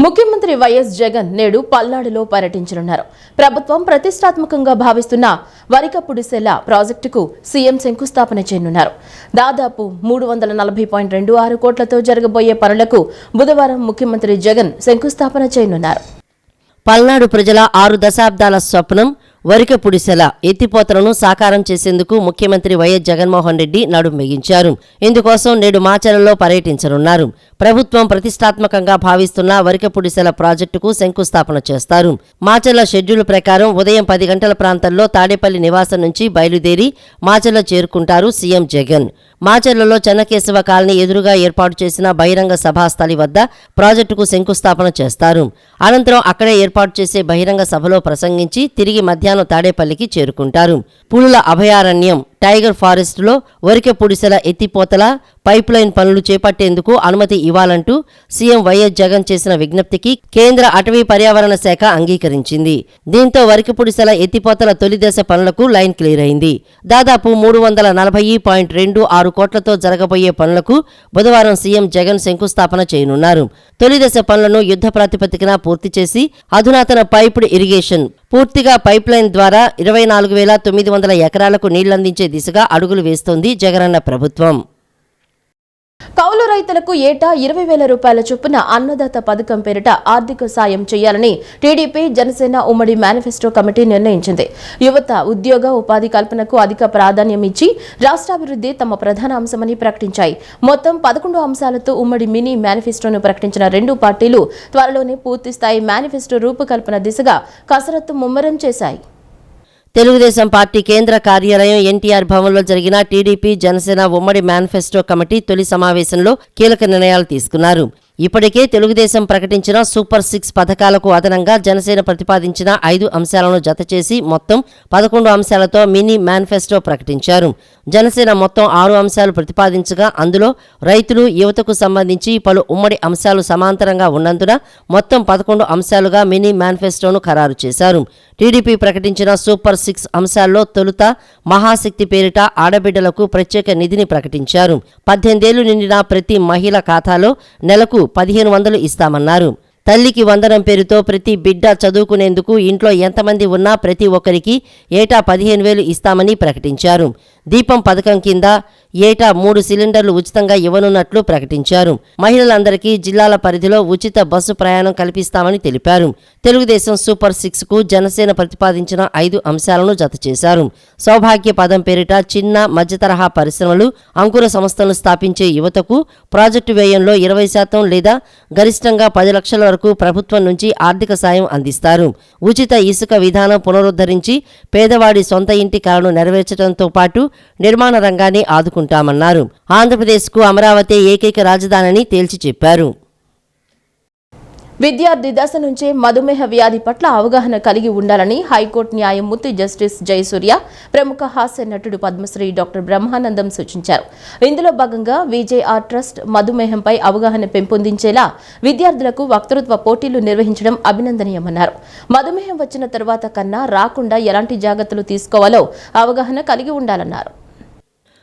ముఖ్యమంత్రి వైఎస్ జగన్ నేడు పల్నాడులో పర్యటించనున్నారు. ప్రభుత్వం ప్రతిష్టాత్మకంగా భావిస్తున్న వరికపుడిసెల ప్రాజెక్టుకు సీఎం శంకుస్థాపన చేయనున్నారు. దాదాపు 340.26 కోట్లతో జరగబోయే పనులకు బుధవారం ముఖ్యమంత్రి జగన్ శంకుస్థాపన చేయనున్నారు. పల్నాడు ప్రజల 6 దశాబ్దాల స్వప్నం వరికపుడిసెల ఎత్తిపోతలను సాకారం చేసేందుకు ముఖ్యమంత్రి వైఎస్ జగన్మోహన్ రెడ్డి నడుం బిగించారు. ఇందుకోసం నేడు మాచర్లలో పర్యటించనున్నారు. ప్రభుత్వం ప్రతిష్టాత్మకంగా భావిస్తున్న వరికపుడిసెల ప్రాజెక్టుకు శంకుస్థాపన చేస్తారు. మాచర్ల షెడ్యూల్ ప్రకారం ఉదయం 10 గంటల ప్రాంతంలో తాడేపల్లి నివాసం నుంచి బయలుదేరి మాచర్ల చేరుకుంటారు సీఎం జగన్. మాచర్లలో చెన్నకేశవ కాలనీ ఎదురుగా ఏర్పాటు చేసిన బహిరంగ సభాస్థలి వద్ద ప్రాజెక్టుకు శంకుస్థాపన చేస్తారు. అనంతరం అక్కడే ఏర్పాటు చేసే బహిరంగ సభలో ప్రసంగించి తిరిగి మధ్యాహ్నం తాడేపల్లికి చేరుకుంటారు. పులుల అభయారణ్యం టైగర్ ఫారెస్టులో వరికపుడిసెల ఎత్తిపోతల పైప్లైన్ పనులు చేపట్టేందుకు అనుమతి ఇవ్వాలంటూ సీఎం వైఎస్ జగన్ చేసిన విజ్ఞప్తికి కేంద్ర అటవీ పర్యావరణ శాఖ అంగీకరించింది. దీంతో వరికపుడిసెల ఎత్తిపోతల తొలి దశ పనులకు లైన్ క్లియర్ అయింది. దాదాపు 340.26 కోట్లతో జరగబోయే పనులకు బుధవారం సీఎం జగన్ శంకుస్థాపన చేయనున్నారు. తొలి దశ పనులను యుద్ధ ప్రాతిపదికన పూర్తి చేసి అధునాతన పైప్డ్ ఇరిగేషన్ పూర్తిగా పైప్లైన్ ద్వారా 24,900 ఎకరాలకు నీళ్లందించే దిశగా అడుగులు వేస్తోంది జగనన్న ప్రభుత్వం. కౌలు రైతులకు ఏటా 20,000 రూపాయల చొప్పున అన్నదాత పథకం పేరిట ఆర్థిక సాయం చేయాలని టీడీపీ జనసేన ఉమ్మడి మేనిఫెస్టో కమిటీ నిర్ణయించింది. యువత ఉద్యోగ ఉపాధి కల్పనకు అధిక ప్రాధాన్యం ఇచ్చి రాష్ట్రాభివృద్ధి తమ ప్రధాన అంశమని ప్రకటించాయి. మొత్తం 11 అంశాలతో ఉమ్మడి మినీ మేనిఫెస్టోను ప్రకటించిన రెండు పార్టీలు త్వరలోనే పూర్తిస్థాయి మేనిఫెస్టో రూపకల్పన దిశగా కసరత్తు ముమ్మరం చేశాయి. తెలుగుదేశం పార్టీ కేంద్ర కార్యాలయం ఎన్టీఆర్ భవన్లో జరిగిన టీడీపీ జనసేన ఉమ్మడి మేనిఫెస్టో కమిటీ తొలి సమావేశంలో కీలక నిర్ణయాలు తీసుకున్నారు. ఇప్పటికే తెలుగుదేశం ప్రకటించిన సూపర్ 6 పథకాలకు అదనంగా జనసేన ప్రతిపాదించిన 5 అంశాలను జతచేసి మొత్తం 11 అంశాలతో మినీ మేనిఫెస్టో ప్రకటించారు. జనసేన మొత్తం 6 అంశాలు ప్రతిపాదించగా అందులో రైతులు యువతకు సంబంధించి పలు ఉమ్మడి అంశాలు సమాంతరంగా ఉన్నందున మొత్తం 11 అంశాలుగా మినీ మేనిఫెస్టోను ఖరారు చేశారు. టీడీపీ ప్రకటించిన సూపర్ 6 అంశాల్లో తొలుత మహాశక్తి పేరిట ఆడబిడ్డలకు ప్రత్యేక నిధిని ప్రకటించారు. 18 ఏళ్లు నిండిన ప్రతి మహిళ ఖాతాలో నెలకు 1,500 ఇస్తామన్నారు. తల్లికి వందనం పేరుతో ప్రతి బిడ్డ చదువుకునేందుకు ఇంట్లో ఎంతమంది ఉన్నా ప్రతి ఒక్కరికి ఏటా 15,000 ఇస్తామని ప్రకటించారు. దీపం పథకం కింద ఏటా 3 సిలిండర్లు ఉచితంగా ఇవ్వనున్నట్లు ప్రకటించారు. మహిళలందరికీ జిల్లాల పరిధిలో ఉచిత బస్సు ప్రయాణం కల్పిస్తామని తెలిపారు. తెలుగుదేశం సూపర్ 6కు జనసేన ప్రతిపాదించిన 5 అంశాలను జతచేశారు. సౌభాగ్య పదం పేరిట చిన్న మధ్యతరహా పరిశ్రమలు, అంకుర సంస్థలను స్థాపించే యువతకు ప్రాజెక్టు వ్యయంలో 20% లేదా గరిష్టంగా 10 లక్షల వరకు ప్రభుత్వం నుంచి ఆర్థిక సాయం అందిస్తారు. ఉచిత ఇసుక విధానం పునరుద్ధరించి పేదవాడి సొంత ఇంటి కలను నెరవేర్చడంతో పాటు నిర్మాణ రంగాన్ని ఆదుకుంటామన్నారు. ఆంధ్రప్రదేశ్కు అమరావతి ఏకైక రాజధానిని తేల్చి చెప్పారు. విద్యార్థి దశ నుంచే మధుమేహ వ్యాధి పట్ల అవగాహన కలిగి ఉండాలని హైకోర్టు న్యాయమూర్తి జస్టిస్ జయసూర్య, ప్రముఖ హాస్య నటుడు పద్మశ్రీ డాక్టర్ బ్రహ్మానందం సూచించారు. ఇందులో భాగంగా విజేఆర్ ట్రస్ట్ మధుమేహంపై అవగాహన పెంపొందించేలా విద్యార్థులకు వక్తృత్వ పోటీలు నిర్వహించడం అభినందనీయమన్నారు. మధుమేహం వచ్చిన తరువాత కన్నా రాకుండా ఎలాంటి జాగ్రత్తలు తీసుకోవాలో అవగాహన కలిగి ఉండాలన్నారు.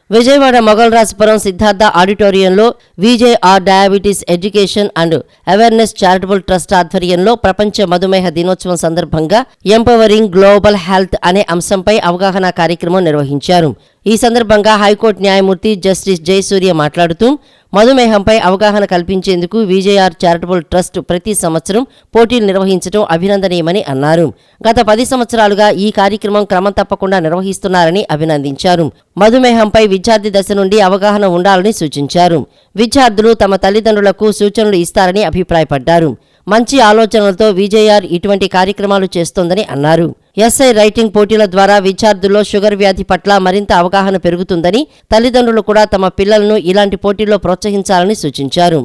విజయవాడ మొగల్రాజపురం సిద్ధార్థ ఆడిటోరియంలో VJR diabetes education and awareness charitable trust ఆధ్వర్యంలో ప్రపంచ మధుమేహ దినోత్సవం సందర్భంగా ఎంపవరింగ్ గ్లోబల్ హెల్త్ అనే అంశంపై అవగాహన కార్యక్రమం నిర్వహించారు. ఈ సందర్భంగా హైకోర్టు న్యాయమూర్తి జస్టిస్ జయసూర్య మాట్లాడుతూ మధుమేహంపై అవగాహన కల్పించేందుకు విజేఆర్ చారిటబుల్ ట్రస్ట్ ప్రతి సంవత్సరం పోటీలు నిర్వహించడం అభినందనీయమని అన్నారు. గత 10 సంవత్సరాలుగా ఈ కార్యక్రమం క్రమం తప్పకుండా నిర్వహిస్తున్నారని అభినందించారు. మధుమేహంపై విద్యార్థి దశ నుండి అవగాహన ఉండాలని సూచించారు. విద్యార్థులు తమ తల్లిదండ్రులకు సూచనలు ఇస్తారని అభిప్రాయపడ్డారు. మంచి ఆలోచనలతో విజేఆర్ ఇటువంటి కార్యక్రమాలు చేస్తోందని అన్నారు. ఎస్ఐ రైటింగ్ పోటీల ద్వారా విద్యార్థుల్లో షుగర్ వ్యాధి పట్ల మరింత అవగాహన పెరుగుతుందని, తల్లిదండ్రులు కూడా తమ పిల్లలను ఇలాంటి పోటీల్లో ప్రోత్సహించాలని సూచించారు.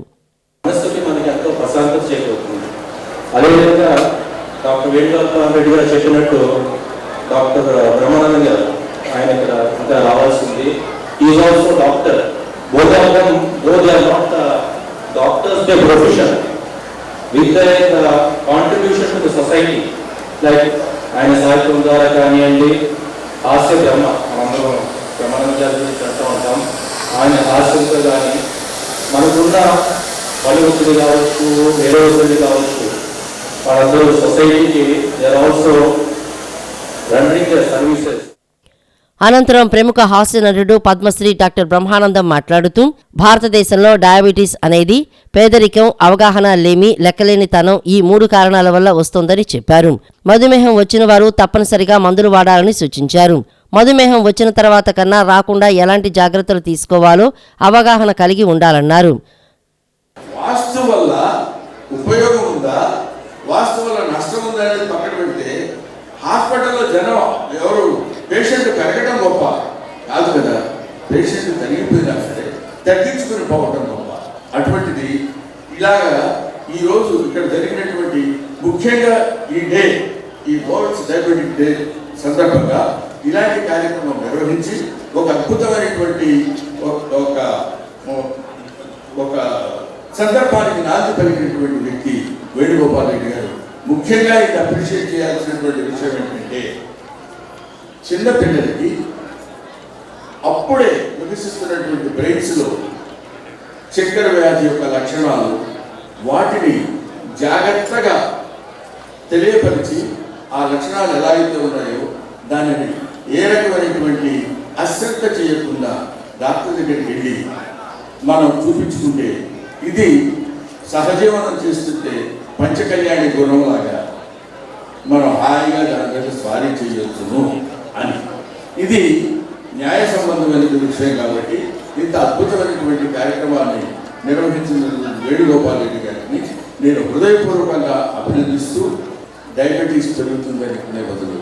with their contribution to the society, like ఆయన సాహిత్యం ద్వారా కానివ్వండి, హాస్య బ్రహ్మ మనందరం బ్రహ్మానంద జాతి చేస్తూ ఉంటాం. ఆయన హాస్యంతో కానీ మనకున్న బలి ఒత్తిడి కావచ్చు, వేరే ఒత్తిడి కావచ్చు, వాళ్ళందరూ సొసైటీకి they are also rendering the services. అనంతరం ప్రముఖ హాస్య నటుడు పద్మశ్రీ డాక్టర్ బ్రహ్మానందం మాట్లాడుతూ భారతదేశంలో డయాబెటీస్ అనేది పేదరికం, అవగాహన లేమి, లెక్కలేనితనం ఈ 3 కారణాల వల్ల వస్తోందని చెప్పారు. మధుమేహం వచ్చిన వారు తప్పనిసరిగా మందులు వాడాలని సూచించారు. మధుమేహం వచ్చిన తర్వాత కన్నా రాకుండా ఎలాంటి జాగ్రత్తలు తీసుకోవాలో అవగాహన కలిగి ఉండాలన్నారు. వాస్తు వల్ల ఉపయోగం ఉందా, వాస్తు వల్ల నష్టం ఉందా అనేది పక్కన పెడితే హాస్పిటల్లో జనం ఎవరు పేషెంట్ పెరగడం గొప్ప కాదు కదా, పేషెంట్ తగ్గిపోయినా సరే తగ్గించుకుని పోవటం గొప్ప. అటువంటిది ఇలాగా ఈరోజు ఇక్కడ జరిగినటువంటి ముఖ్యంగా ఈ డే, ఈ వరల్డ్ డయాబెటిక్ డే సందర్భంగా ఇలాంటి కార్యక్రమం నిర్వహించి ఒక అద్భుతమైనటువంటి ఒక సందర్భానికి నాంది పలికినటువంటి వ్యక్తి వేణుగోపాల్ రెడ్డి గారు. ముఖ్యంగా ఇది అప్రిషియేట్ చేయాల్సినటువంటి విషయం ఏంటంటే చిన్నపిల్లలకి అప్పుడే వికసిస్తున్నటువంటి బ్రెయిన్స్లో చక్కెర వ్యాధి యొక్క లక్షణాలు, వాటిని జాగ్రత్తగా తెలియపరిచి ఆ లక్షణాలు ఎలా అయితే ఉన్నాయో దానిని ఏ రకమైనటువంటి అశ్రద్ధ చేయకుండా డాక్టర్ దగ్గరికి వెళ్ళి మనం చూపించుకుంటే ఇది సహజీవనం చేస్తుంటే పంచకళ్యాణి గుణంలాగా మనం హాయిగా దాని మీద స్వారీ చేయొచ్చును అని. ఇది న్యాయ సంబంధమైన విషయం కాబట్టి ఇంత అద్భుతమైనటువంటి కార్యక్రమాన్ని నిర్వహించిన వేణుగోపాల్ రెడ్డి గారిని నేను హృదయపూర్వకంగా అభినందిస్తూ, డయాబెటీస్ పెరుగుతుందనుకునే బదులు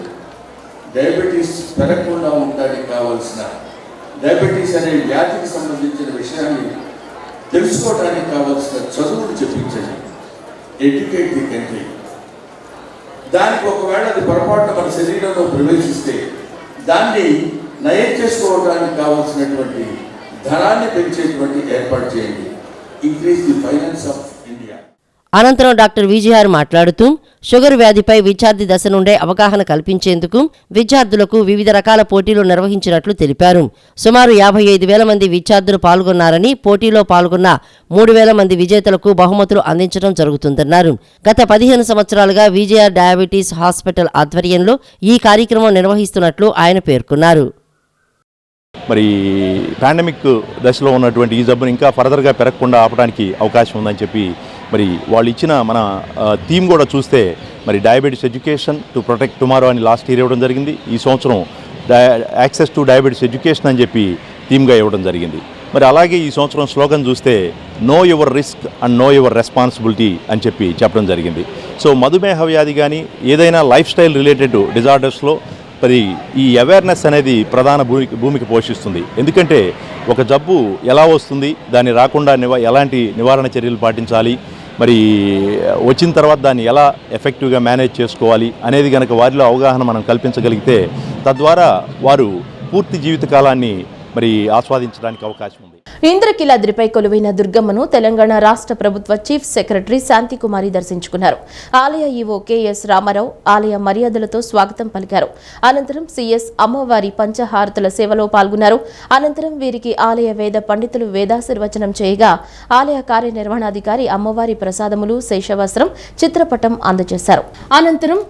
డయాబెటీస్ పెరగకుండా ఉండడానికి కావాల్సిన, డయాబెటీస్ అనే వ్యాధికి సంబంధించిన విషయాన్ని తెలుసుకోవడానికి కావాల్సిన చదువులు చెప్పించండి. Educate the country. దానికి ఒకవేళ అది పొరపాటున మన శరీరంలో ప్రవేశిస్తే దాన్ని నయం చేసుకోవడానికి కావాల్సినటువంటి ధనాన్ని పెంచేటువంటి ఏర్పాటు చేయండి. Increase the finance of India. అనంతరం డాక్టర్ విజయహార్ మాట్లాడుతూ షుగర్ వ్యాధిపై విద్యార్థి దశ నుండే అవగాహన కల్పించేందుకు విద్యార్థులకు వివిధ రకాల పోటీలు నిర్వహించినట్లు తెలిపారు. సుమారు 55,000 మంది విద్యార్థులు పాల్గొన్నారని, పోటీలో పాల్గొన్న 3,000 మంది విజేతలకు బహుమతులు అందించడం జరుగుతుందన్నారు. గత 15 సంవత్సరాలుగా విజయహార్ డయాబెటీస్ హాస్పిటల్ ఆధ్వర్యంలో ఈ కార్యక్రమం నిర్వహిస్తున్నట్లు ఆయన పేర్కొన్నారు. మరి పాండమిక్ దశలో ఉన్నటువంటి ఈ జబ్బును ఇంకా ఫర్దర్గా పెరగకుండా ఆపడానికి అవకాశం ఉందని చెప్పి మరి వాళ్ళు ఇచ్చిన మన థీమ్ కూడా చూస్తే మరి diabetes education to protect tomorrow అని లాస్ట్ ఇయర్ ఇవ్వడం జరిగింది. ఈ సంవత్సరం యాక్సెస్ టు డయాబెటీస్ ఎడ్యుకేషన్ అని చెప్పి థీమ్గా ఇవ్వడం జరిగింది. మరి అలాగే ఈ సంవత్సరం స్లోగన్ చూస్తే know your risk and know your responsibility అని చెప్పి చెప్పడం జరిగింది. సో మధుమేహ వ్యాధి కానీ ఏదైనా లైఫ్ స్టైల్ రిలేటెడ్ డిజార్డర్స్లో మరి ఈ అవేర్నెస్ అనేది ప్రధాన భూమిక పోషిస్తుంది. ఎందుకంటే ఒక జబ్బు ఎలా వస్తుంది, దాన్ని రాకుండా ఎలాంటి నివారణ చర్యలు పాటించాలి, మరి వచ్చిన తర్వాత దాన్ని ఎలా ఎఫెక్టివ్గా మేనేజ్ చేసుకోవాలి అనేది కనుక వారిలో అవగాహన మనం కల్పించగలిగితే తద్వారా వారు పూర్తి జీవితకాలాన్ని మరి ఆస్వాదించడానికి అవకాశం ఉంది. ఇంద్రకీలాద్రిపై కొలువైన దుర్గమ్మను తెలంగాణ రాష్ట్ర ప్రభుత్వ చీఫ్ సెక్రటరీ శాంతికుమారి దర్శించుకున్నారు. ఆలయ ఈవో కెఎస్ రామారావు ఆలయ మర్యాదలతో స్వాగతం పలికారు. అనంతరం సిఎస్ అమ్మవారి పంచహారతుల సేవలో పాల్గొన్నారు. అనంతరం వీరికి ఆలయ వేద పండితులు వేదాశీర్వచనం చేయగా ఆలయ కార్యనిర్వహణాధికారి అమ్మవారి ప్రసాదములు, శేషవస్త్రం, చిత్రపటం అందజేశారు. అనంతరం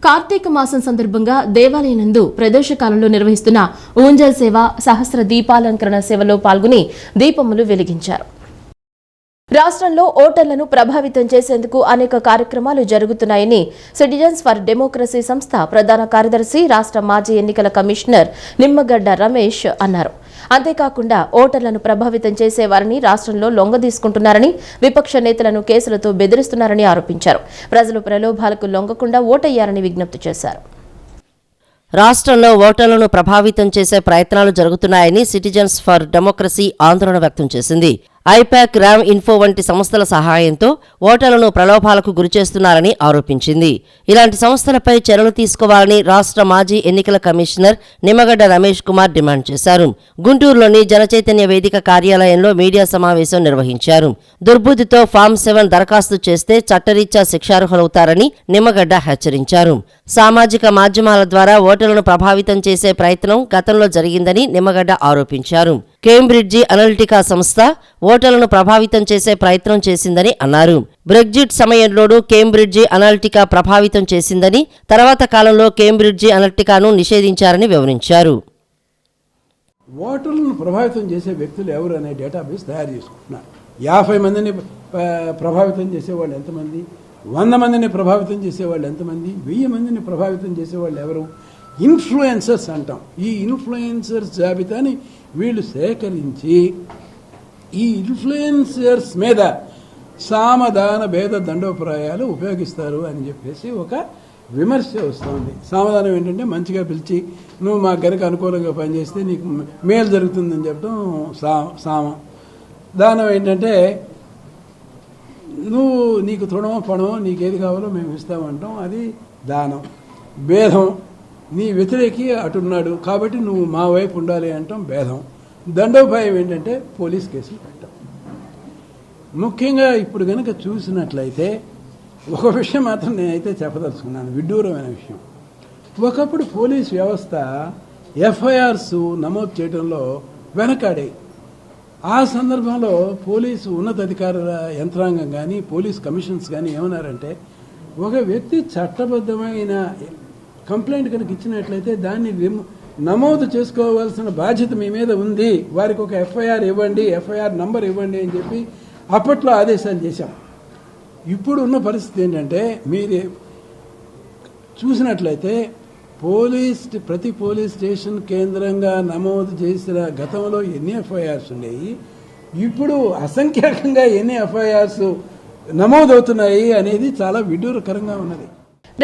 కార్తీక మాసం సందర్భంగా దేవాలయం నందు ప్రదోషకాలంలో నిర్వహిస్తున్న ఊంజల్ సేవ, సహస్ర దీపాలంకరణ సేవలో పాల్గొని దీపములు వెలిగించారు. రాష్ట్రంలో ఓటర్లను ప్రభావితం చేసేందుకు అనేక కార్యక్రమాలు జరుగుతున్నాయని సిటిజన్స్ ఫర్ డెమోక్రసీ సంస్థ ప్రధాన కార్యదర్శి, రాష్ట్ర మాజీ ఎన్నికల కమిషనర్ నిమ్మగడ్డ రమేష్ అన్నారు. అంతేకాకుండా ఓటర్లను ప్రభావితం చేసేవారిని రాష్ట్రంలో లొంగదీసుకుంటున్నారని, విపక్ష నేతలను కేసులతో బెదిరిస్తున్నారని ఆరోపించారు. ప్రజలు ప్రలోభాలకు లొంగకుండా ఓటయ్యారని విజ్ఞప్తి చేశారు. రాష్ట్రంలో ఓటర్లను ప్రభావితం చేసే ప్రయత్నాలు జరుగుతున్నాయని సిటిజన్స్ ఫర్ డెమోక్రసీ ఆందోళన వ్యక్తం చేసింది. ఐపాక్, ర్యామ్ ఇన్ఫో వంటి సంస్థల సహాయంతో ఓటర్లను ప్రలోభాలకు గురిచేస్తున్నారని ఆరోపించింది. ఇలాంటి సంస్థలపై చర్యలు తీసుకోవాలని రాష్ట్ర మాజీ ఎన్నికల కమిషనర్ నిమ్మగడ్డ రమేష్ కుమార్ డిమాండ్ చేశారు. గుంటూరులోని జనచైతన్య వేదిక కార్యాలయంలో మీడియా సమావేశం నిర్వహించారు. దుర్బుద్ధితో ఫామ్ 7 దరఖాస్తు చేస్తే చట్టరీత్యా శిక్షార్హులవుతారని నిమ్మగడ్డ హెచ్చరించారు. సామాజిక మాధ్యమాల ద్వారా ఓటర్లను ప్రభావితం చేసే ప్రయత్నం గతంలో జరిగిందని నిమ్మగడ్డ ఆరోపించారు. కేంబ్రిడ్జి అనలిటికా సంస్థ ఓటర్లను ప్రభావితం చేసే ప్రయత్నం చేసిందని అన్నారు. బ్రెగ్జిట్ సమయంలోనూ కేంబ్రిడ్జి అనలిటికా ప్రభావితం చేసిందని, తర్వాత కాలంలో కేంబ్రిడ్జి అనలిటికాను నిషేధించారని వివరించారు. ఓటర్లను ప్రభావితం చేసే వ్యక్తులు ఎవరు అనే డేటాబేస్ తయారు చేసుకుంటున్నారు. 50 మందిని ప్రభావితం చేసేవాళ్ళు ఎంతమంది, 100 మందిని ప్రభావితం చేసేవాళ్ళు ఎంతమంది, 1000 మందిని ప్రభావితం చేసేవాళ్ళు ఎవరు, ఇన్ఫ్లుయెన్సర్స్ అంటాం. ఈ ఇన్ఫ్లుయెన్సర్స్ జాబితాని వీళ్ళు సేకరించి ఈ ఇన్ఫ్లుయెన్సర్స్ మీద సామధాన భేద దండోపాయాలు ఉపయోగిస్తారు అని చెప్పేసి ఒక విమర్శ వస్తుంది. సమాధానం ఏంటంటే మంచిగా పిలిచి నువ్వు మా గనక అనుకూలంగా పనిచేస్తే నీకు మేలు జరుగుతుందని చెప్పడం సామం. దానం ఏంటంటే నువ్వు నీకు తృణమో పణమో నీకేది కావాలో మేము ఇస్తామంటాం, అది దానం. భేదం, నీ వ్యతిరేకి అటున్నాడు కాబట్టి నువ్వు మా వైపు ఉండాలి అంటాం భేదం. దండోపాయం ఏంటంటే పోలీస్ కేసులు పెట్టడం. ముఖ్యంగా ఇప్పుడు కనుక చూసినట్లయితే ఒక విషయం మాత్రం నేనైతే చెప్పదలుచుకున్నాను, విడ్డూరమైన విషయం. ఒకప్పుడు పోలీస్ వ్యవస్థ ఎఫ్ఐఆర్స్ నమోదు చేయడంలో వెనకాడే. ఆ సందర్భంలో పోలీసు ఉన్నతాధికారుల యంత్రాంగం కానీ పోలీస్ కమిషన్స్ కానీ ఏమన్నారంటే, ఒక వ్యక్తి చట్టబద్ధమైన కంప్లైంట్ కనుక ఇచ్చినట్లయితే దాన్ని నమోదు చేసుకోవాల్సిన బాధ్యత మీ మీద ఉంది, వారికి ఒక ఎఫ్ఐఆర్ ఇవ్వండి, ఎఫ్ఐఆర్ నంబర్ ఇవ్వండి అని చెప్పి అప్పట్లో ఆదేశాలు చేశాం. ఇప్పుడు ఉన్న పరిస్థితి ఏంటంటే, మీరు చూసినట్లయితే ప్రతి పోలీస్ స్టేషన్ కేంద్రంగా నమోదు చేసిన గతంలో ఎన్ని ఎఫ్ఐఆర్స్ ఉండేవి, ఇప్పుడు అసంఖ్యాకంగా ఎన్ని ఎఫ్ఐఆర్స్ నమోదవుతున్నాయి అనేది చాలా విడ్డూరకరంగా ఉన్నది.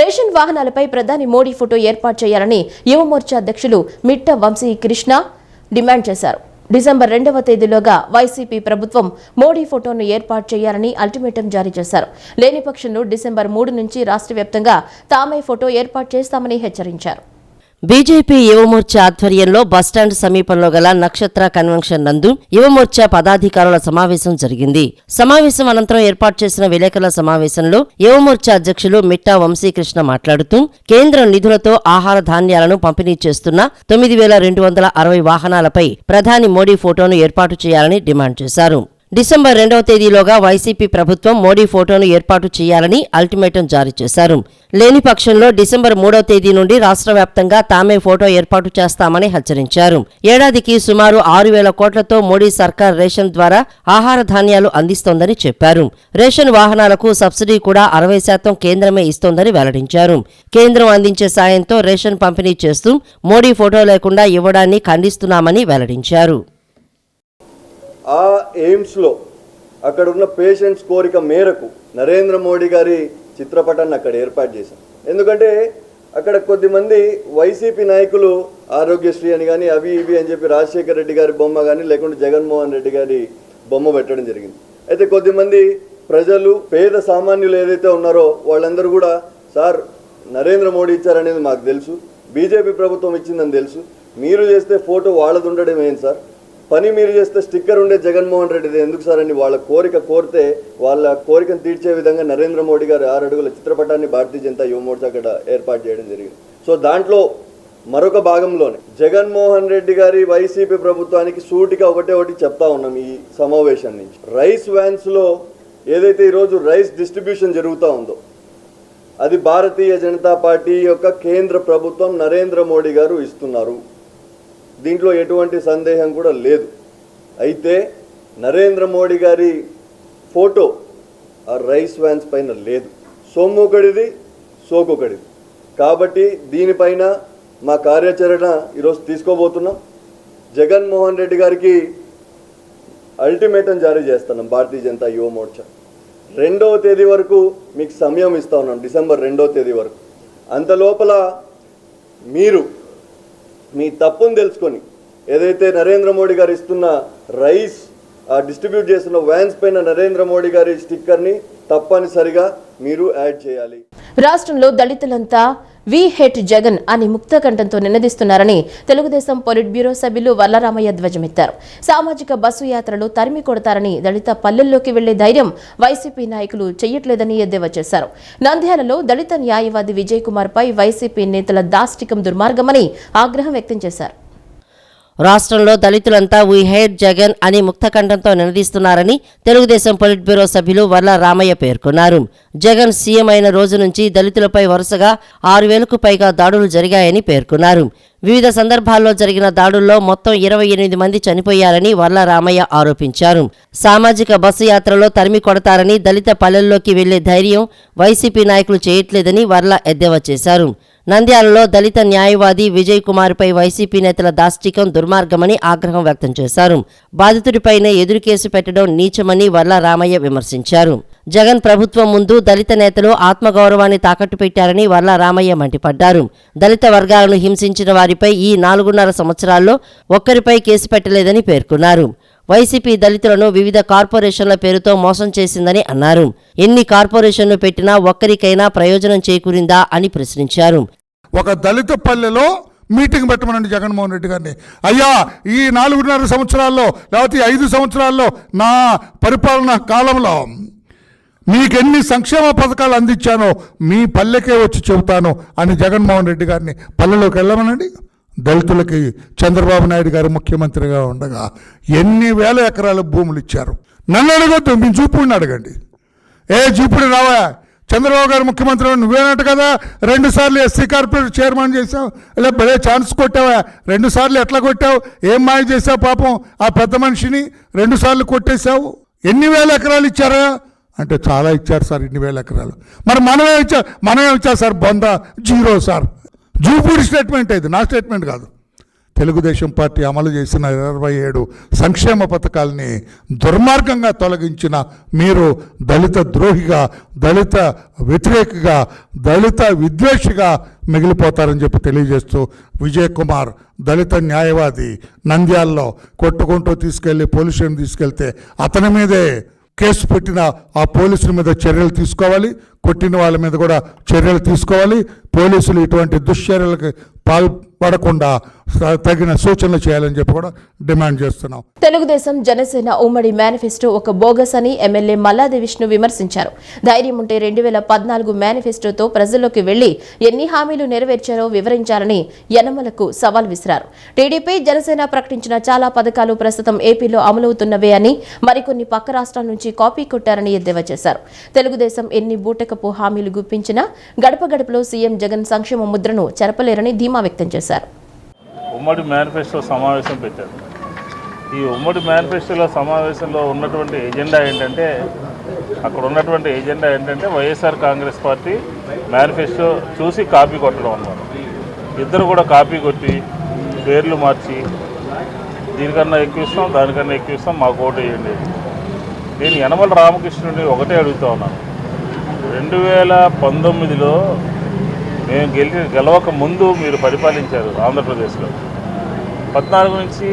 రేషన్ వాహనాలపై ప్రధాని మోడీ ఫోటో ఏర్పాటు చేయాలని యువమోర్చా అధ్యక్షులు మిట్ట వంశీ కృష్ణ డిమాండ్ చేశారు. డిసెంబర్ 2వ తేదీలోగా వైసీపీ ప్రభుత్వం మోడీ ఫోటోను ఏర్పాటు చేయాలని అల్టిమేటం జారీ చేశారు. లేని పక్షంలో డిసెంబర్ 3 నుంచి రాష్ట్ర వ్యాప్తంగా తామే ఫోటో ఏర్పాటు చేస్తామని హెచ్చరించారు. బీజేపీ యువమోర్చా ఆధ్వర్యంలో బస్టాండ్ సమీపంలో గల నక్షత్ర కన్వెన్షన్ నందు యువమోర్చా పదాధికారుల సమావేశం జరిగింది. సమావేశం అనంతరం ఏర్పాటు చేసిన విలేకరుల సమావేశంలో యువమోర్చా అధ్యక్షులు మిట్టా వంశీకృష్ణ మాట్లాడుతూ, కేంద్రం నిధులతో ఆహార ధాన్యాలను పంపిణీ చేస్తున్న 9260 వాహనాలపై ప్రధాని మోడీ ఫోటోను ఏర్పాటు చేయాలని డిమాండ్ చేశారు. డిసెంబర్ 2వ తేదీలోగా వైసీపీ ప్రభుత్వం మోడీ ఫోటోను ఏర్పాటు చేయాలని అల్టిమేటం జారీ చేశారు. లేని పక్షంలో డిసెంబర్ 3వ తేదీ నుండి రాష్ట్ర వ్యాప్తంగా తామే ఫోటో ఏర్పాటు చేస్తామని హెచ్చరించారు. ఏడాదికి సుమారు 6000 కోట్లతో మోడీ సర్కార్ రేషన్ ద్వారా ఆహార ధాన్యాలు అందిస్తోందని చెప్పారు. రేషన్ వాహనాలకు సబ్సిడీ కూడా 60% కేంద్రమే ఇస్తోందని వెల్లడించారు. కేంద్రం అందించే సాయంతో రేషన్ పంపిణీ చేస్తూ మోడీ ఫోటో లేకుండా ఇవ్వడాన్ని ఖండిస్తున్నామని వెల్లడించారు. ఆ ఎయిమ్స్లో అక్కడ ఉన్న పేషెంట్స్ కోరిక మేరకు నరేంద్ర మోడీ గారి చిత్రపటాన్ని అక్కడ ఏర్పాటు చేశాం. ఎందుకంటే అక్కడ కొద్దిమంది వైసీపీ నాయకులు ఆరోగ్యశ్రీ అని కానీ అవి ఇవి అని చెప్పి రాజశేఖర రెడ్డి గారి బొమ్మ కానీ లేకుంటే జగన్మోహన్ రెడ్డి గారి బొమ్మ పెట్టడం జరిగింది. అయితే కొద్దిమంది ప్రజలు పేద సామాన్యులు ఏదైతే ఉన్నారో వాళ్ళందరూ కూడా, సార్ నరేంద్ర మోడీ ఇచ్చారనేది మాకు తెలుసు, బీజేపీ ప్రభుత్వం ఇచ్చిందని తెలుసు, మీరు చేస్తే ఫోటో వాళ్ళది ఉండడం ఏంటి సార్, పని మీరు చేస్తే స్టిక్కర్ ఉండే జగన్మోహన్ రెడ్డిది ఎందుకు సార్ అని వాళ్ళ కోరిక కోరితే వాళ్ళ కోరికను తీర్చే విధంగా నరేంద్ర మోడీ గారు 6 అడుగుల చిత్రపటాన్ని భారతీయ జనతా యువమోర్చా అక్కడ ఏర్పాటు చేయడం జరిగింది. సో దాంట్లో మరొక భాగంలోనే జగన్మోహన్ రెడ్డి గారి వైసీపీ ప్రభుత్వానికి సూటిగా ఒకటి చెప్తా ఉన్నాం ఈ సమావేశం నుంచి. రైస్ వ్యాన్స్లో ఏదైతే ఈరోజు రైస్ డిస్ట్రిబ్యూషన్ జరుగుతూ ఉందో అది భారతీయ జనతా పార్టీ యొక్క కేంద్ర ప్రభుత్వం నరేంద్ర మోడీ గారు ఇస్తున్నారు. దీంట్లో ఎటువంటి సందేహం కూడా లేదు. అయితే నరేంద్ర మోడీ గారి ఫోటో ఆ రైస్ వ్యాన్స్ పైన లేదు. సొమ్మొకడిది సోకొకడిది. కాబట్టి దీనిపైన మా కార్యాచరణ ఈరోజు తీసుకోబోతున్నాం. జగన్మోహన్ రెడ్డి గారికి అల్టిమేటం జారీ చేస్తున్నాం. భారతీయ జనతా యువ మోర్చా 2వ తేదీ వరకు మీకు సమయం ఇస్తా ఉన్నాం, డిసెంబర్ 2వ తేదీ వరకు. అంతలోపల మీరు మీ తప్పును తెలుసుకొని ఏదైతే నరేంద్ర మోడీ గారు ఇస్తున్న రైస్ డిస్ట్రిబ్యూట్ చేస్తున్న వ్యాన్స్ పైన నరేంద్ర మోడీ గారి స్టిక్కర్ని తప్పనిసరిగా మీరు యాడ్ చేయాలి. రాష్ట్రంలో దళితులంతా వి హెట్ జగన్ అని ముక్తకంఠంతో నినదిస్తున్నారని తెలుగుదేశం పొలిట్ బ్యూరో సభ్యులు వల్లరామయ్య ధ్వజమెత్తారు. సామాజిక బస్సు యాత్రలు తరిమి కొడతారని దళిత పల్లెల్లోకి వెళ్లే ధైర్యం వైసీపీ నాయకులు చెయ్యట్లేదని ఎద్దేవా చేశారు. నంద్యాలలో దళిత న్యాయవాది విజయ్ కుమార్ పై వైసీపీ నేతల దాష్టికం దుర్మార్గమని ఆగ్రహం వ్యక్తం చేశారు. రాష్ట్రంలో దళితులంతా వీ హేట్ జగన్ అని ముక్తకంఠంతో నినదిస్తున్నారని తెలుగుదేశం పొలిట్ బ్యూరో సభ్యులు వర్ల రామయ్య పేర్కొన్నారు. జగన్ సీఎం అయిన రోజు నుంచి దళితులపై వరుసగా 6,000కు పైగా దాడులు జరిగాయని పేర్కొన్నారు. వివిధ సందర్భాల్లో జరిగిన దాడుల్లో మొత్తం 28 మంది చనిపోయారని వర్ల రామయ్య ఆరోపించారు. సామాజిక బస్సు యాత్రలో తరిమి కొడతారని దళిత పల్లెల్లోకి వెళ్లే ధైర్యం వైసీపీ నాయకులు చేయట్లేదని వర్ల ఎద్దేవా చేశారు. నంద్యాలలో దళిత న్యాయవాది విజయ్ కుమార్పై వైసీపీ నేతల దాష్టికం దుర్మార్గమని ఆగ్రహం వ్యక్తం చేశారు. బాధితుడిపైనే ఎదురు కేసు పెట్టడం నీచమని వర్ల రామయ్య విమర్శించారు. జగన్ ప్రభుత్వం ముందు దళిత నేతలు ఆత్మగౌరవాన్ని తాకట్టు పెట్టారని వర్ల రామయ్య మండిపడ్డారు. దళిత వర్గాలను హింసించిన వారిపై ఈ 4.5 సంవత్సరాల్లో ఒక్కరిపై కేసు పెట్టలేదని పేర్కొన్నారు. వైసీపీ దళితులను వివిధ కార్పొరేషన్ల పేరుతో మోసం చేసిందని అన్నారు. ఎన్ని కార్పొరేషన్లు పెట్టినా ఒక్కరికైనా ప్రయోజనం చేకూరిందా అని ప్రశ్నించారు. ఒక దళిత పల్లెలో మీటింగ్ పెట్టమనండి జగన్మోహన్ రెడ్డి గారిని. అయ్యా, ఈ 4.5 సంవత్సరాల్లో లేకపోతే 5 సంవత్సరాల్లో నా పరిపాలన కాలంలో మీకెన్ని సంక్షేమ పథకాలు అందించానో మీ పల్లెకే వచ్చి చెబుతాను అని జగన్మోహన్ రెడ్డి గారిని పల్లెలోకి వెళ్ళమనండి. దళితులకి చంద్రబాబు నాయుడు గారు ముఖ్యమంత్రిగా ఉండగా ఎన్ని వేల ఎకరాల భూములు ఇచ్చారు. నన్ను అడగొద్దు, మీ చూపుడిని అడగండి. చూపుడు రావా, చంద్రబాబు గారు ముఖ్యమంత్రి నువ్వేనట్టు కదా 2 సార్లు ఎస్సీ కార్పొరేషన్ చైర్మన్ చేసావు, ఇలా భలే ఛాన్స్ కొట్టావా, 2 సార్లు ఎట్లా కొట్టావు, ఏం మాయ చేసావు పాపం ఆ పెద్ద మనిషిని, 2 సార్లు కొట్టేశావు. ఎన్ని వేల ఎకరాలు ఇచ్చారా అంటే చాలా ఇచ్చారు సార్, ఇన్ని వేల ఎకరాలు. మరి మనమే ఇచ్చా సార్, 0 సార్. జూపూడి స్టేట్మెంట్ ఇది, నా స్టేట్మెంట్ కాదు. తెలుగుదేశం పార్టీ అమలు చేసిన 27 సంక్షేమ పథకాలని దుర్మార్గంగా తొలగించిన మీరు దళిత ద్రోహిగా, దళిత వ్యతిరేకగా, దళిత విద్వేషిగా మిగిలిపోతారని చెప్పి తెలియజేస్తూ విజయ్ కుమార్ దళిత న్యాయవాది నంద్యాలలో కొట్టుకుంటూ తీసుకెళ్లి పోలీస్ స్టేషన్ తీసుకెళ్తే అతని మీదే కేసు పెట్టిన ఆ పోలీసుల మీద చర్యలు తీసుకోవాలి, కొట్టిన వాళ్ళ మీద కూడా చర్యలు తీసుకోవాలి. పోలీసులు ఇటువంటి దుశ్చర్యలకు పాల్పడకుండా తగిన సూచనలు చేయాలని చెప్పి కూడా డిమాండ్ చేస్తున్నాం. తెలుగుదేశం జనసేన ఉమ్మడి మేనిఫెస్టో ఒక బోగస్ అని ఎమ్మెల్యే మల్లాది విష్ణు విమర్శించారు. ధైర్యం ఉంటే 2014 మేనిఫెస్టోతో ప్రజల్లోకి వెళ్లి ఎన్ని హామీలు నెరవేర్చారో వివరించాలని యనమలకు సవాల్ విసిరారు. టీడీపీ జనసేన ప్రకటించిన చాలా పథకాలు ప్రస్తుతం ఏపీలో అమలవుతున్నవే అని, మరికొన్ని పక్క రాష్ట్రాల నుంచి కాపీ కొట్టారని ఎద్దేవా చేశారు. తెలుగుదేశం ఎన్ని బూటకపు హామీలు గుప్పించినా గడప గడపలో సీఎం జగన్ సంక్షేమ ముద్రను చెరపలేరని ధీమా వ్యక్తం చేశారు. ఉమ్మడి మేనిఫెస్టో సమావేశం పెట్టారు. ఈ ఉమ్మడి మేనిఫెస్టోలో సమావేశంలో ఉన్నటువంటి ఎజెండా ఏంటంటే, వైఎస్ఆర్ కాంగ్రెస్ పార్టీ మేనిఫెస్టో చూసి కాపీ కొట్టడం అన్నమాట. ఇద్దరు కూడా కాపీ కొట్టి పేర్లు మార్చి దీనికన్నా ఎక్కువ ఇస్తాం, దానికన్నా ఎక్కువ ఇస్తాం, మాకు ఓటు వేయండి. నేను యనమల రామకృష్ణుడిని ఒకటే అడుగుతా ఉన్నాను. 2019లో మేము గెలవక ముందు మీరు పరిపాలించారు ఆంధ్రప్రదేశ్లో. 14 నుంచి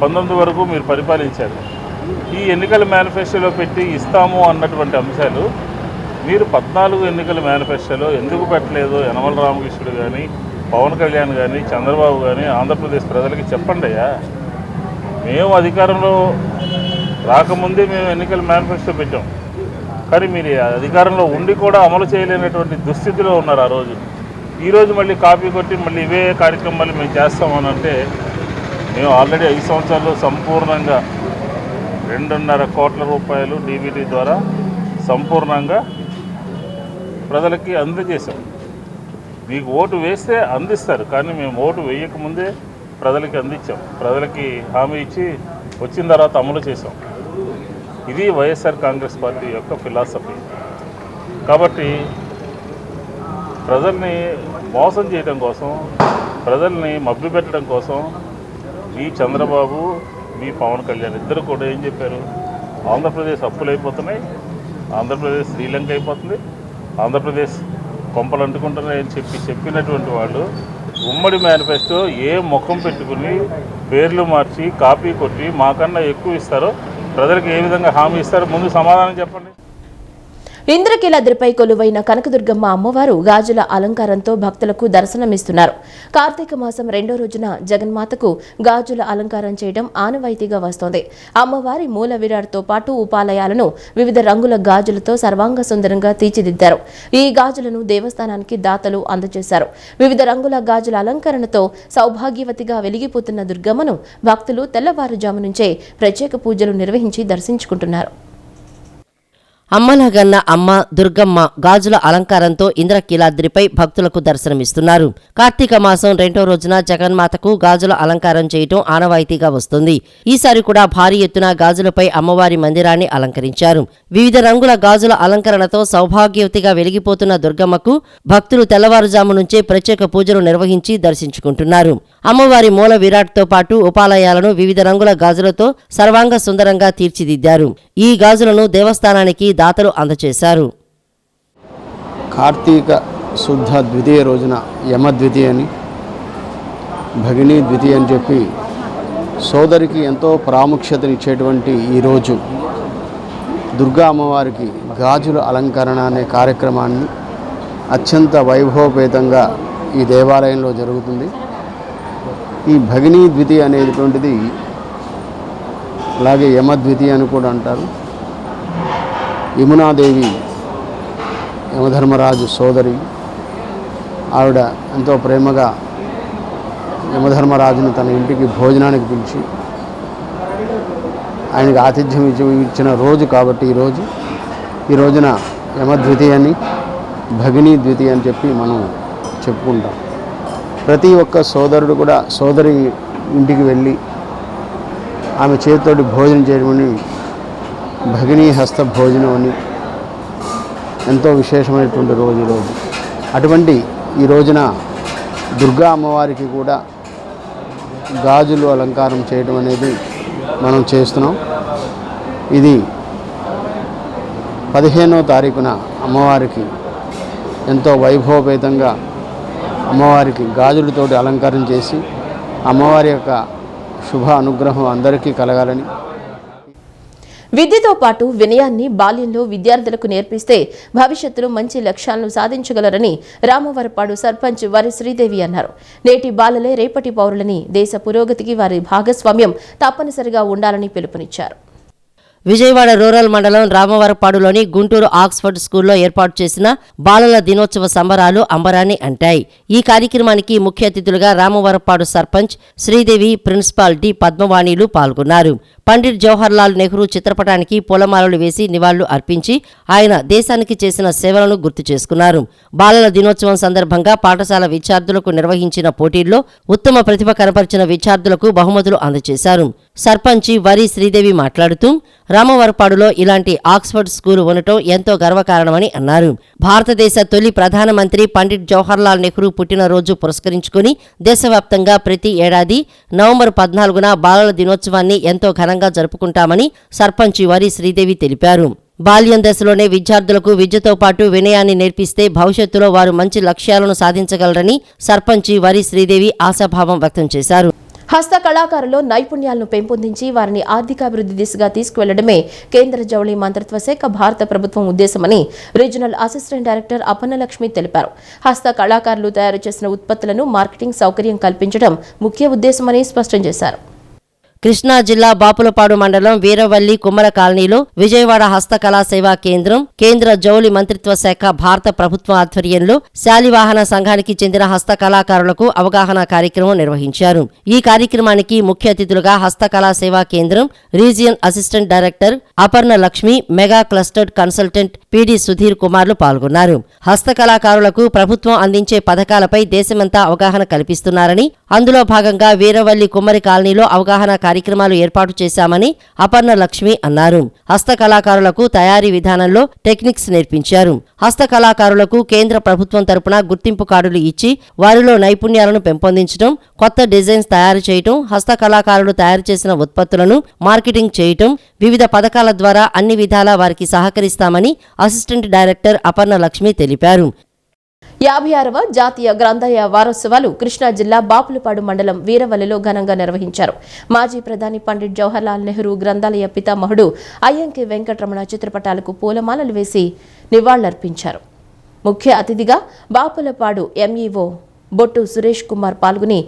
19 వరకు మీరు పరిపాలించారు. ఈ ఎన్నికల మేనిఫెస్టోలో పెట్టి ఇస్తాము అన్నటువంటి అంశాలు మీరు 14 ఎన్నికల మేనిఫెస్టోలో ఎందుకు పెట్టలేదో యనమల రామకృష్ణుడు కానీ, పవన్ కళ్యాణ్ కానీ, చంద్రబాబు కానీ ఆంధ్రప్రదేశ్ ప్రజలకి చెప్పండి అయ్యా. మేము అధికారంలో రాకముందే మేము ఎన్నికల మేనిఫెస్టో పెట్టాం, కానీ మీరు అధికారంలో ఉండి కూడా అమలు చేయలేనటువంటి దుస్థితిలో ఉన్నారు ఆ రోజు. ఈరోజు మళ్ళీ కాపీ కొట్టి మళ్ళీ ఇవే కార్యక్రమాలు మేము చేస్తామని అంటే, మేము ఆల్రెడీ 5 సంవత్సరాల్లో సంపూర్ణంగా 2.5 కోట్ల రూపాయలు డీబీటీ ద్వారా సంపూర్ణంగా ప్రజలకి అందజేశాం. మీకు ఓటు వేస్తే అందిస్తారు, కానీ మేము ఓటు వేయకముందే ప్రజలకి అందించాం. ప్రజలకి హామీ ఇచ్చి వచ్చిన తర్వాత అమలు చేసాం. ఇది వైఎస్ఆర్ కాంగ్రెస్ పార్టీ యొక్క ఫిలాసఫీ. కాబట్టి ప్రజల్ని మోసం చేయడం కోసం, ప్రజల్ని మభ్యపెట్టడం కోసం మీ చంద్రబాబు, మీ పవన్ కళ్యాణ్ ఇద్దరు కూడా ఏం చెప్పారు? ఆంధ్రప్రదేశ్ అప్పులైపోతున్నాయి, ఆంధ్రప్రదేశ్ శ్రీలంక అయిపోతుంది, ఆంధ్రప్రదేశ్ కొంపలు అంటుకుంటున్నాయని చెప్పినటువంటి వాళ్ళు ఉమ్మడి మేనిఫెస్టో ఏ ముఖం పెట్టుకుని పేర్లు మార్చి కాపీ కొట్టి మాకన్నా ఎక్కువ ఇస్తారో ప్రజలకు ఏ విధంగా హామీ ఇస్తారో ముందు సమాధానం చెప్పండి. ఇంద్రకీలాద్రిపై కొలువైన కనకదుర్గమ్మ అమ్మవారు గాజుల అలంకారంతో భక్తులకు దర్శనమిస్తున్నారు. కార్తీక మాసం 2వ రోజున జగన్మాతకు గాజుల అలంకారం చేయడం ఆనవాయితీగా వస్తోంది. అమ్మవారి మూల విరాట్తో పాటు ఉపాలయాలను వివిధ రంగుల గాజులతో సర్వాంగ సుందరంగా తీర్చిదిద్దారు. ఈ గాజులను దేవస్థానానికి దాతలు అందజేశారు. వివిధ రంగుల గాజుల అలంకరణతో సౌభాగ్యవతిగా వెలిగిపోతున్న దుర్గమ్మను భక్తులు తెల్లవారుజాము నుంచే ప్రత్యేక పూజలు నిర్వహించి దర్శించుకుంటున్నారు. అమ్మలగన్న అమ్మ దుర్గమ్మ గాజుల అలంకారంతో ఇంద్రకీలాద్రిపై భక్తులకు దర్శనమిస్తున్నారు. కార్తీక మాసం 2వ రోజున జగన్మాతకు గాజుల అలంకారం చేయటం ఆనవాయితీగా వస్తుంది. ఈసారి కూడా భారీ ఎత్తున గాజులపై అమ్మవారి మందిరాన్ని అలంకరించారు. వివిధ రంగుల గాజుల అలంకరణతో సౌభాగ్యవతిగా వెలిగిపోతున్న దుర్గమ్మకు భక్తులు తెల్లవారుజాము నుంచే ప్రత్యేక పూజలు నిర్వహించి దర్శించుకుంటున్నారు. అమ్మవారి మూల విరాట్తో పాటు ఉపాలయాలను వివిధ రంగుల గాజులతో సర్వాంగ సుందరంగా తీర్చిదిద్దారు. ఈ గాజులను దేవస్థానానికి దాతలు అందజేశారు. కార్తీక శుద్ధ ద్వితీయ రోజున యమద్వితీయ అని, భగినీ ద్వితీయ అని చెప్పి సోదరికి ఎంతో ప్రాముఖ్యతనిచ్చేటువంటి ఈరోజు దుర్గా అమ్మవారికి గాజుల అలంకరణ అనే కార్యక్రమాన్ని అత్యంత వైభవపేతంగా ఈ దేవాలయంలో జరుగుతుంది. ఈ భగినీ ద్వితీయ అనేటువంటిది అలాగే యమద్వితీయ అని కూడా అంటారు. యమునాదేవి యమధర్మరాజు సోదరి. ఆవిడ ఎంతో ప్రేమగా యమధర్మరాజుని తన ఇంటికి భోజనానికి పిలిచి ఆయనకి ఆతిథ్యం ఇచ్చిన రోజు కాబట్టి ఈ రోజున యమద్వితీయ అని, భగినీ ద్వితీయ అని చెప్పి మనం చెప్పుకుంటాం. ప్రతి ఒక్క సోదరుడు కూడా సోదరి ఇంటికి వెళ్ళి ఆమె చేతితోటి భోజనం చేయడమని భగినీ హస్త భోజనం అని ఎంతో విశేషమైనటువంటి రోజు. అటువంటి ఈ రోజున దుర్గా అమ్మవారికి కూడా గాజులు అలంకారం చేయడం అనేది మనం చేస్తున్నాం. ఇది 15వ తారీఖున అమ్మవారికి ఎంతో వైభవపేతంగా అమ్మవారికి గాజులతోటి అలంకారం చేసి అమ్మవారి యొక్క శుభ అనుగ్రహం అందరికీ కలగాలని. విద్యతో పాటు వినయాన్ని బాల్యంలో విద్యార్థులకు నేర్పిస్తే భవిష్యత్తులో మంచి లక్ష్యాలను సాధించగలరని రామవరపాడు సర్పంచ్ వరి శ్రీదేవి అన్నారు. నేటి బాలలే రేపటి పౌరులని, దేశ పురోగతికి వారి భాగస్వామ్యం తప్పనిసరిగా ఉండాలని పిలుపునిచ్చారు. విజయవాడ రూరల్ మండలం రామవరపాడులోని గుంటూరు ఆక్స్ఫర్డ్ స్కూల్లో ఏర్పాటు చేసిన బాలల దినోత్సవ సంబరాలు అంబరాన్ని అంటాయి. ఈ కార్యక్రమానికి ముఖ్య అతిథులుగా రామవరపాడు సర్పంచ్ శ్రీదేవి, ప్రిన్సిపాల్ డి పద్మవాణిలు పాల్గొన్నారు. పండిట్ జవహర్లాల్ నెహ్రూ చిత్రపటానికి పూలమాలలు వేసి నివాళులు అర్పించి ఆయన దేశానికి చేసిన సేవలను గుర్తు చేసుకున్నారు. బాలల దినోత్సవం సందర్భంగా పాఠశాల విద్యార్థులకు నిర్వహించిన పోటీల్లో ఉత్తమ ప్రతిభ కనపరిచిన విద్యార్థులకు బహుమతులు అందజేశారు. సర్పంచి వరి శ్రీదేవి మాట్లాడుతూ రామవరపాడులో ఇలాంటి ఆక్స్ఫర్డ్ స్కూలు ఉండటం ఎంతో గర్వకారణమని అన్నారు. భారతదేశ తొలి ప్రధానమంత్రి పండిట్ జవహర్లాల్ నెహ్రూ పుట్టినరోజు పురస్కరించుకుని దేశవ్యాప్తంగా ప్రతి ఏడాది నవంబర్ 14న బాలల దినోత్సవాన్ని ఎంతో ఘనంగా జరుపుకుంటామని సర్పంచి వరి శ్రీదేవి తెలిపారు. బాల్యం దశలోనే విద్యార్థులకు విద్యతో పాటు వినయాన్ని నేర్పిస్తే భవిష్యత్తులో వారు మంచి లక్ష్యాలను సాధించగలరని సర్పంచి వరి శ్రీదేవి ఆశాభావం వ్యక్తం చేశారు. హస్త కళాకారుల్లో నైపుణ్యాలను పెంపొందించి వారిని ఆర్థికాభివృద్ధి దిశగా తీసుకువెళ్లడమే కేంద్ర జౌళి మంత్రిత్వ శాఖ భారత ప్రభుత్వం ఉద్దేశమని రీజనల్ అసిస్టెంట్ డైరెక్టర్ అపన్నలక్ష్మి తెలిపారు. హస్త కళాకారులు తయారు చేసిన ఉత్పత్తులను మార్కెటింగ్ సౌకర్యం కల్పించడం ముఖ్య ఉద్దేశమని స్పష్టం చేశారు. కృష్ణా జిల్లా బాపులపాడు మండలం వీరవల్లి కుమ్మర కాలనీలో విజయవాడ హస్తకళా సేవా కేంద్రం, కేంద్ర జౌళి మంత్రిత్వ శాఖ భారత ప్రభుత్వం ఆధ్వర్యంలో శాలివాహన సంఘానికి చెందిన హస్తకళాకారులకు అవగాహన కార్యక్రమం నిర్వహించారు. ఈ కార్యక్రమానికి ముఖ్య అతిథులుగా హస్తకళా సేవా కేంద్రం region assistant director Aparna Lakshmi, mega clustered consultant PD Sudheer కుమార్లు పాల్గొన్నారు. హస్తకళాకారులకు ప్రభుత్వం అందించే పథకాలపై దేశమంతా అవగాహన కల్పిస్తున్నారని, అందులో భాగంగా వీరవల్లి కుమ్మరి కాలనీలో అవగాహన కార్యక్రమాలు ఏర్పాటు చేశామని అపర్ణ లక్ష్మి అన్నారు. హస్తకళాకారులకు తయారీ విధానంలో టెక్నిక్స్ నేర్పించారు. హస్తకళాకారులకు కేంద్ర ప్రభుత్వం తరపున గుర్తింపు కార్డులు ఇచ్చి వారిలో నైపుణ్యాలను పెంపొందించడం, కొత్త డిజైన్స్ తయారు చేయటం, హస్తకళాకారులు తయారు చేసిన ఉత్పత్తులను మార్కెటింగ్ చేయటం, వివిధ పథకాల ద్వారా అన్ని విధాలా వారికి సహకరిస్తామని అసిస్టెంట్ డైరెక్టర్ అపర్ణ లక్ష్మి తెలిపారు. 56వ జాతీయ గ్రంథాలయ వారోత్సవాలు కృష్ణా జిల్లా బాపులపాడు మండలం వీరవల్లిలో ఘనంగా నిర్వహించారు. మాజీ ప్రధాని పండిట్ జవహర్లాల్ నెహ్రూ గ్రంథాలయ పితామహుడు అయ్యంకి వెంకటరమణ చిత్రపటాలకు పూలమాలలు వేసి నివాళులర్పించారు. ముఖ్య అతిథిగా బాపులపాడు ఎంఈఓ బొట్టు సురేష్ కుమార్ పాల్గొని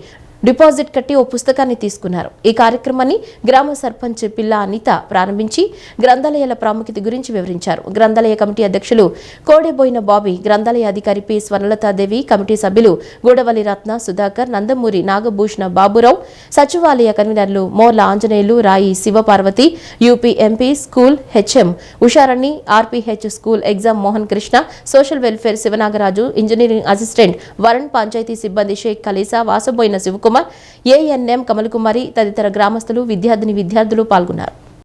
డిపాజిట్ కట్టి ఓ పుస్తకాన్ని తీసుకున్నారు. ఈ కార్యక్రమాన్ని గ్రామ సర్పంచ్ పిల్ల అనిత ప్రారంభించి గ్రంథాలయాల ప్రాముఖ్యత గురించి వివరించారు. గ్రంథాలయ కమిటీ అధ్యక్షులు కోడెబోయిన బాబీ, గ్రంథాలయ అధికారి పి స్వర్ణలతాదేవి, కమిటీ సభ్యులు గూడవల్లి రత్న, సుధాకర్, నందమూరి నాగభూషణ బాబురావు, సచివాలయ కన్వీనర్లు Morla Anjaneyulu, Rayi Sivaparvathi, UP MP school HM Usharani, RPH school exam Mohan Krishna, social welfare Sivanagaraju, engineering assistant Varun, పంచాయతీ సిబ్బంది షేక్ ఖలీసా, వాసబోయిన శివకుమార్, ఏఎన్ఎం కమలకుమారి తదితర గ్రామస్తులు, విద్యార్థిని విద్యార్థులు పాల్గొన్నారు.